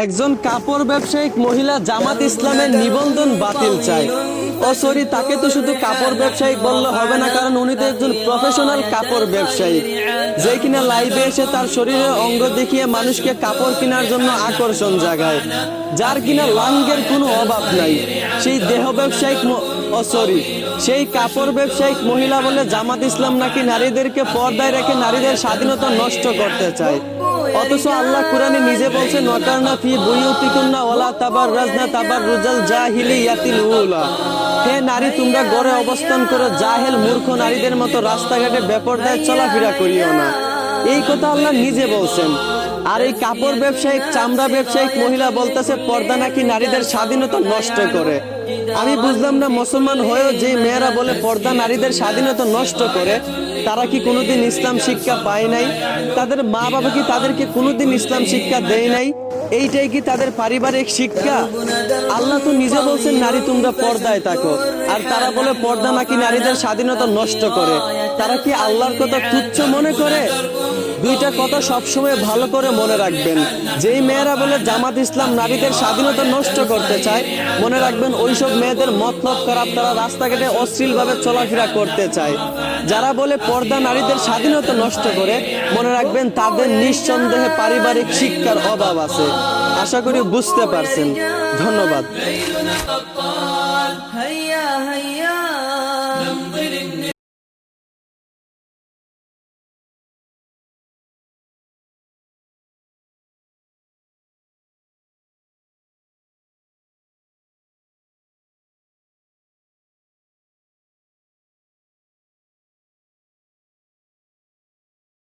একজন কাপড় ব্যবসায়িক মহিলা জামাত ইসলামের নিবন্ধন বাতিল চায়। ও সরি, তাকে তো শুধু কাপড় ব্যবসায়িক বললে হবে না, কারণ উনি তো একজন প্রফেশনাল কাপড় ব্যবসায়ী, যে কিনা লাইভে এসে তার শরীরের অঙ্গ দেখিয়ে মানুষকে কাপড় কেনার জন্য আকর্ষণ জাগায়, যার কিনা লাঙ্গের কোনো অভাব নাই। সেই দেহ ব্যবসায়িক সেই কাপড় ব্যবসায়িক মহিলা বলে জামাত ইসলাম নাকি নারীদেরকে পর্দায় রেখে নারীদের স্বাধীনতা নষ্ট করতে চায়। অথচ আল্লাহ কুরআনে নিজে বলছেন, ওয়াকারনা ফি বুয়ুতিকুন্না ওয়ালা তাবাররাজনা তাবাররুজাল জাহিলিয়াতিল উলা। হে নারী, তোমরা ঘরে অবস্থান করো, জাহেল মূর্খ নারীদের মতো রাস্তাঘাটে বেপরদায় চলাফেরা করিও না। এই কথা আল্লাহ নিজে বলছেন। আর এই কাপড় ব্যবসায়িক, চামড়া ব্যবসায়িক মহিলা বলতেছে পর্দা নাকি নারীদের স্বাধীনতা নষ্ট করে। আমি বুঝলাম না, মুসলমান হয়েও যে মেয়েরা বলে পর্দা নারীদের স্বাধীনতা নষ্ট করে, তারা কি কোনোদিন ইসলাম শিক্ষা পায় নাই? তাদের মা বাবা কি তাদেরকে কোনোদিন ইসলাম শিক্ষা দেয় নাই? এইটাই কি তাদের পারিবারিক শিক্ষা? আল্লাহ তো নিজে বলছেন নারী তোমরা পর্দায় থাকো, আর তারা বলে পর্দা নাকি নারীদের স্বাধীনতা নষ্ট করে। তারা কি আল্লাহর কথা তুচ্ছ মনে করে? দুইটা কথা সবসময় ভালো করে মনে রাখবেন। যেই মেয়েরা বলে জামাত ইসলাম নারীদের স্বাধীনতা নষ্ট করতে চায়, মনে রাখবেন ওইসব মেয়েদের মতলব খারাপ, তারা রাস্তাঘাটে অশ্লীলভাবে চলাফেরা করতে চায়। যারা বলে পর্দা নারীদের স্বাধীনতা নষ্ট করে, মনে রাখবেন তাদের নিঃসন্দেহে পারিবারিক শিক্ষার অভাব আছে। আশা করি বুঝতে পারছেন। ধন্যবাদ।